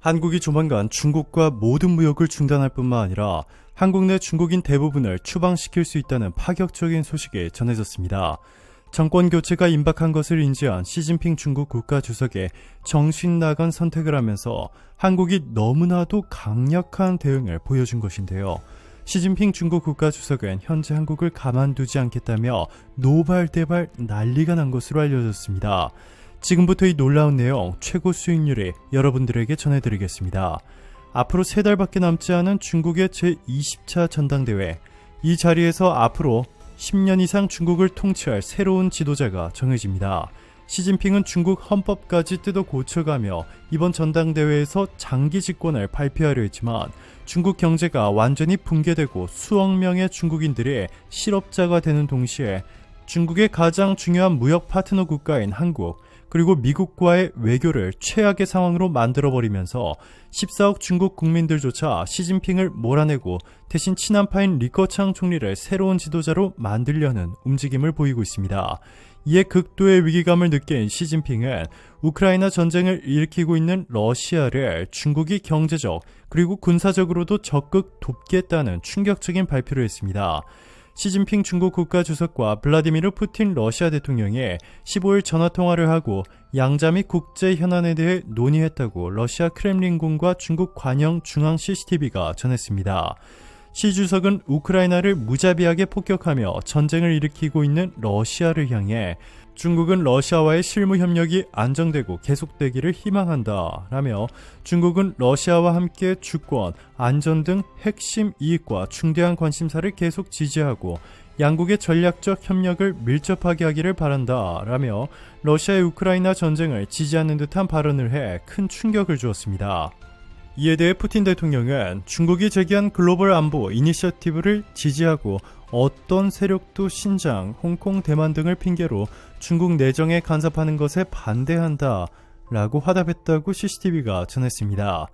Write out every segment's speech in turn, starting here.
한국이 조만간 중국과 모든 무역을 중단할 뿐만 아니라 한국 내 중국인 대부분을 추방시킬 수 있다는 파격적인 소식이 전해졌습니다. 정권 교체가 임박한 것을 인지한 시진핑 중국 국가주석의 정신 나간 선택을 하면서 한국이 너무나도 강력한 대응을 보여준 것인데요. 시진핑 중국 국가주석은 현재 한국을 가만두지 않겠다며 노발대발 난리가 난 것으로 알려졌습니다. 지금부터 이 놀라운 내용 최고 수익률이 여러분들에게 전해드리겠습니다. 앞으로 3달밖에 남지 않은 중국의 제20차 전당대회, 이 자리에서 앞으로 10년 이상 중국을 통치할 새로운 지도자가 정해집니다. 시진핑은 중국 헌법까지 뜯어 고쳐가며 이번 전당대회에서 장기 집권을 발표하려 했지만 중국 경제가 완전히 붕괴되고 수억 명의 중국인들이 실업자가 되는 동시에 중국의 가장 중요한 무역 파트너 국가인 한국, 그리고 미국과의 외교를 최악의 상황으로 만들어버리면서 14억 중국 국민들조차 시진핑을 몰아내고 대신 친한파인 리커창 총리를 새로운 지도자로 만들려는 움직임을 보이고 있습니다. 이에 극도의 위기감을 느낀 시진핑은 우크라이나 전쟁을 일으키고 있는 러시아를 중국이 경제적 그리고 군사적으로도 적극 돕겠다는 충격적인 발표를 했습니다. 시진핑 중국 국가주석과 블라디미르 푸틴 러시아 대통령이 15일 전화통화를 하고 양자 및 국제 현안에 대해 논의했다고 러시아 크렘린궁과 중국 관영 중앙 CCTV가 전했습니다. 시 주석은 우크라이나를 무자비하게 폭격하며 전쟁을 일으키고 있는 러시아를 향해 중국은 러시아와의 실무 협력이 안정되고 계속되기를 희망한다 라며 중국은 러시아와 함께 주권, 안전 등 핵심 이익과 중대한 관심사를 계속 지지하고 양국의 전략적 협력을 밀접하게 하기를 바란다 라며 러시아의 우크라이나 전쟁을 지지하는 듯한 발언을 해 큰 충격을 주었습니다. 이에 대해 푸틴 대통령은 중국이 제기한 글로벌 안보 이니셔티브를 지지하고 어떤 세력도 신장, 홍콩, 대만 등을 핑계로 중국 내정에 간섭하는 것에 반대한다 라고 화답했다고 CCTV가 전했습니다.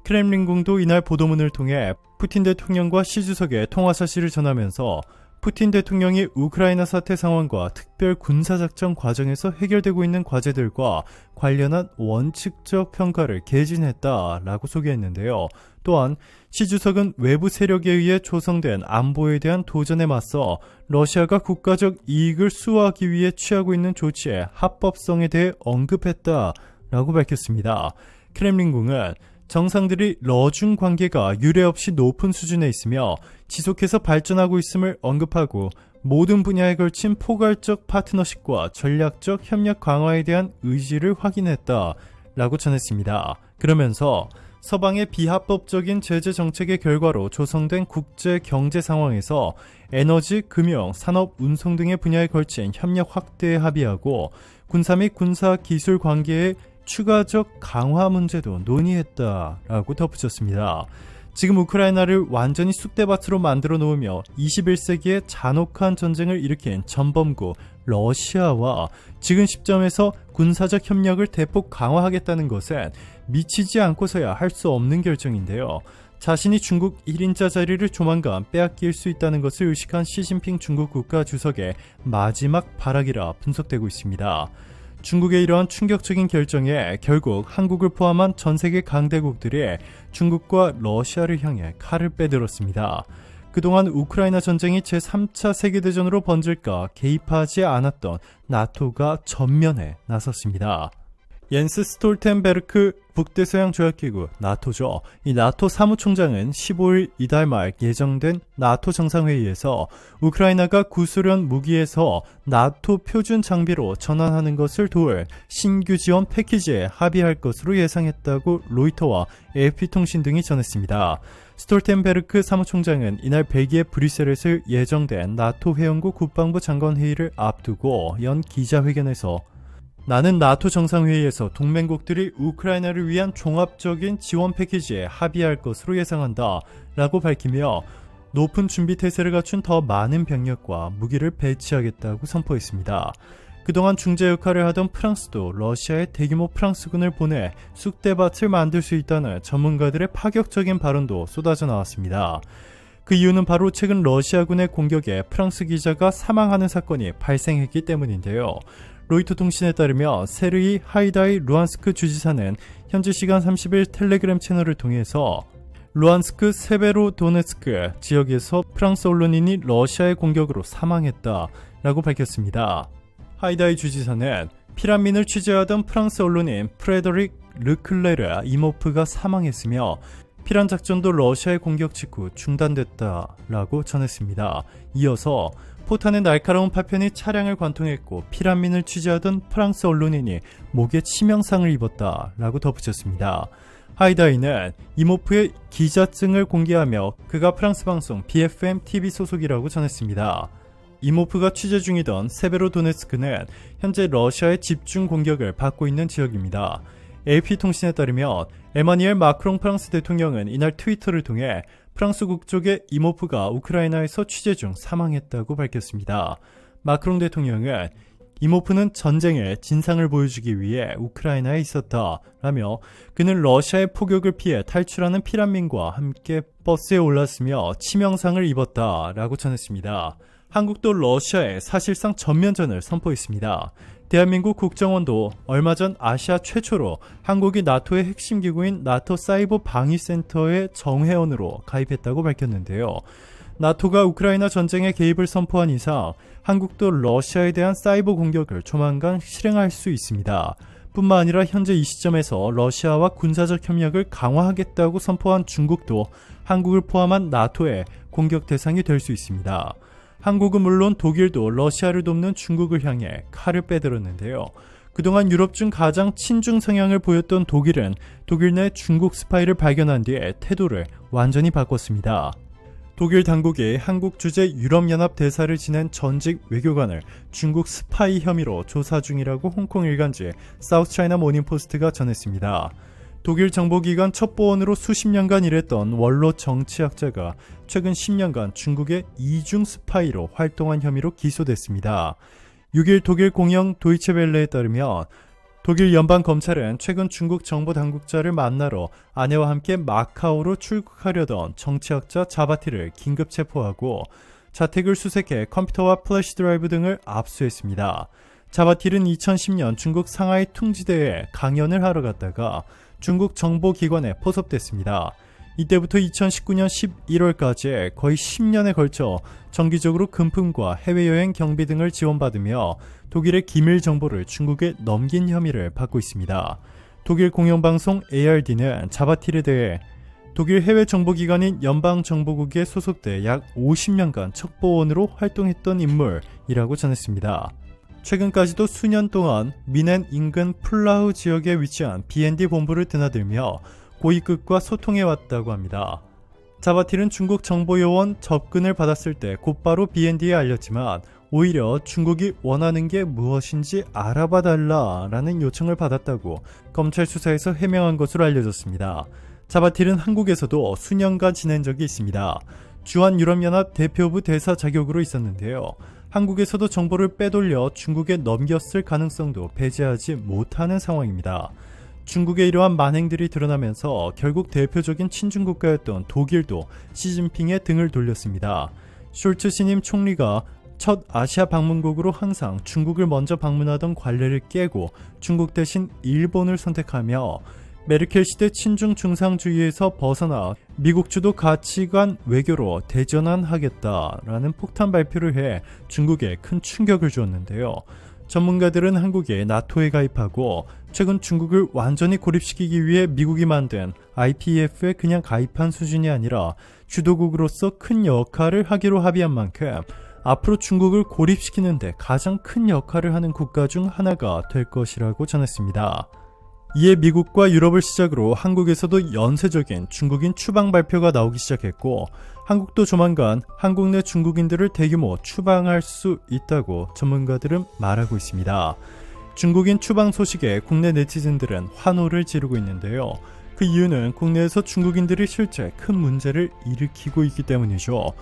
크렘린궁도 이날 보도문을 통해 푸틴 대통령과 시 주석의 통화 사실을 전하면서 푸틴 대통령이 우크라이나 사태 상황과 특별 군사작전 과정에서 해결되고 있는 과제들과 관련한 원칙적 평가를 개진했다라고 소개했는데요. 또한 시 주석은 외부 세력에 의해 조성된 안보에 대한 도전에 맞서 러시아가 국가적 이익을 수호하기 위해 취하고 있는 조치의 합법성에 대해 언급했다라고 밝혔습니다. 크렘린궁은 정상들이 러중 관계가 유례없이 높은 수준에 있으며 지속해서 발전하고 있음을 언급하고 모든 분야에 걸친 포괄적 파트너십과 전략적 협력 강화에 대한 의지를 확인했다라고 전했습니다. 그러면서 서방의 비합법적인 제재 정책의 결과로 조성된 국제 경제 상황에서 에너지, 금융, 산업, 운송 등의 분야에 걸친 협력 확대에 합의하고 군사 및 군사 기술 관계의 추가적 강화 문제도 논의했다라고 덧붙였습니다. 지금 우크라이나를 완전히 쑥대밭으로 만들어 놓으며 21세기의 잔혹한 전쟁을 일으킨 전범국 러시아와 지금 시점에서 군사적 협력을 대폭 강화하겠다는 것은 미치지 않고서야 할 수 없는 결정인데요. 자신이 중국 1인자 자리를 조만간 빼앗길 수 있다는 것을 의식한 시진핑 중국 국가주석의 마지막 발악이라 분석되고 있습니다. 중국의 이러한 충격적인 결정에 결국 한국을 포함한 전 세계 강대국들이 중국과 러시아를 향해 칼을 빼들었습니다. 그동안 우크라이나 전쟁이 제3차 세계대전으로 번질까 개입하지 않았던 나토가 전면에 나섰습니다. 옌스 스톨텐베르크 북대서양조약기구 나토죠. 이 나토 사무총장은 15일 이달 말 예정된 나토 정상회의에서 우크라이나가 구소련 무기에서 나토 표준 장비로 전환하는 것을 도울 신규 지원 패키지에 합의할 것으로 예상했다고 로이터와 AFP통신 등이 전했습니다. 스톨텐베르크 사무총장은 이날 벨기에 브뤼셀에서 예정된 나토 회원국 국방부 장관 회의를 앞두고 연 기자회견에서 나는 나토 정상회의에서 동맹국들이 우크라이나를 위한 종합적인 지원 패키지에 합의할 것으로 예상한다 라고 밝히며 높은 준비 태세를 갖춘 더 많은 병력과 무기를 배치하겠다고 선포했습니다. 그동안 중재 역할을 하던 프랑스도 러시아에 대규모 프랑스군을 보내 쑥대밭을 만들 수 있다는 전문가들의 파격적인 발언도 쏟아져 나왔습니다. 그 이유는 바로 최근 러시아군의 공격에 프랑스 기자가 사망하는 사건이 발생했기 때문인데요. 로이터 통신에 따르면 세르이 하이다이 루안스크 주지사는 현지 시간 30일 텔레그램 채널을 통해서 루안스크 세베로도네츠크 지역에서 프랑스 언론인이 러시아의 공격으로 사망했다라고 밝혔습니다. 하이다이 주지사는 피란민을 취재하던 프랑스 언론인 프레더릭 르클레르 이모프가 사망했으며 피란 작전도 러시아의 공격 직후 중단됐다라고 전했습니다. 이어서 포탄의 날카로운 파편이 차량을 관통했고 피란민을 취재하던 프랑스 언론인이 목에 치명상을 입었다라고 덧붙였습니다. 하이다이는 이모프의 기자증을 공개하며 그가 프랑스 방송 BFM TV 소속이라고 전했습니다. 이모프가 취재 중이던 세베로도네츠크는 현재 러시아의 집중 공격을 받고 있는 지역입니다. AP통신에 따르면 에마니엘 마크롱 프랑스 대통령은 이날 트위터를 통해 프랑스 국적의 이모프가 우크라이나에서 취재 중 사망했다고 밝혔습니다. 마크롱 대통령은 이모프는 전쟁의 진상을 보여주기 위해 우크라이나에 있었다라며 그는 러시아의 포격을 피해 탈출하는 피란민과 함께 버스에 올랐으며 치명상을 입었다라고 전했습니다. 한국도 러시아에 사실상 전면전을 선포했습니다. 대한민국 국정원도 얼마 전 아시아 최초로 한국이 나토의 핵심 기구인 나토 사이버 방위센터의 정회원으로 가입했다고 밝혔는데요. 나토가 우크라이나 전쟁에 개입을 선포한 이상 한국도 러시아에 대한 사이버 공격을 조만간 실행할 수 있습니다. 뿐만 아니라 현재 이 시점에서 러시아와 군사적 협력을 강화하겠다고 선포한 중국도 한국을 포함한 나토의 공격 대상이 될 수 있습니다. 한국은 물론 독일도 러시아를 돕는 중국을 향해 칼을 빼들었는데요. 그동안 유럽 중 가장 친중 성향을 보였던 독일은 독일 내 중국 스파이를 발견한 뒤에 태도를 완전히 바꿨습니다. 독일 당국이 한국 주재 유럽연합 대사를 지낸 전직 외교관을 중국 스파이 혐의로 조사 중이라고 홍콩 일간지 사우스차이나 모닝포스트가 전했습니다. 독일 정보기관 첩보원으로 수십 년간 일했던 원로 정치학자가 최근 10년간 중국의 이중 스파이로 활동한 혐의로 기소됐습니다. 6일 독일 공영 도이체벨레에 따르면 독일 연방검찰은 최근 중국 정보당국자를 만나러 아내와 함께 마카오로 출국하려던 정치학자 자바티를 긴급 체포하고 자택을 수색해 컴퓨터와 플래시 드라이브 등을 압수했습니다. 자바티는 2010년 중국 상하이 퉁지대에 강연을 하러 갔다가 중국 정보기관에 포섭됐습니다. 이때부터 2019년 11월까지 거의 10년에 걸쳐 정기적으로 금품과 해외여행 경비 등을 지원받으며 독일의 기밀 정보를 중국에 넘긴 혐의를 받고 있습니다. 독일 공영방송 ARD는 자바티에 대해 독일 해외 정보기관인 연방정보국에 소속돼 약 50년간 첩보원으로 활동했던 인물이라고 전했습니다. 최근까지도 수년 동안 미넨 인근 플라우 지역에 위치한 BND 본부를 드나들며 고위급과 소통해왔다고 합니다. 자바티는 중국 정보요원 접근을 받았을 때 곧바로 BND에 알렸지만 오히려 중국이 원하는 게 무엇인지 알아봐달라라는 요청을 받았다고 검찰 수사에서 해명한 것으로 알려졌습니다. 자바티는 한국에서도 수년간 지낸 적이 있습니다. 주한유럽연합 대표부 대사 자격으로 있었는데요. 한국에서도 정보를 빼돌려 중국에 넘겼을 가능성도 배제하지 못하는 상황입니다. 중국의 이러한 만행들이 드러나면서 결국 대표적인 친중국가였던 독일도 시진핑의 등을 돌렸습니다. 숄츠 신임 총리가 첫 아시아 방문국으로 항상 중국을 먼저 방문하던 관례를 깨고 중국 대신 일본을 선택하며 메르켈 시대 친중 중상주의에서 벗어나 미국 주도 가치관 외교로 대전환하겠다라는 폭탄 발표를 해 중국에 큰 충격을 주었는데요. 전문가들은 한국이 나토에 가입하고 최근 중국을 완전히 고립시키기 위해 미국이 만든 IPEF에 그냥 가입한 수준이 아니라 주도국으로서 큰 역할을 하기로 합의한 만큼 앞으로 중국을 고립시키는 데 가장 큰 역할을 하는 국가 중 하나가 될 것이라고 전했습니다. 이에 미국과 유럽을 시작으로 한국에서도 연쇄적인 중국인 추방 발표가 나오기 시작했고 한국도 조만간 한국 내 중국인들을 대규모 추방할 수 있다고 전문가들은 말하고 있습니다. 중국인 추방 소식에 국내 네티즌들은 환호를 지르고 있는데요. 그 이유는 국내에서 중국인들이 실제 큰 문제를 일으키고 있기 때문이죠.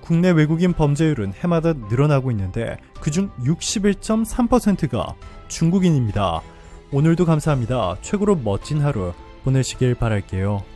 국내 외국인 범죄율은 해마다 늘어나고 있는데 그중 61.3%가 중국인입니다. 오늘도 감사합니다. 최고로 멋진 하루 보내시길 바랄게요.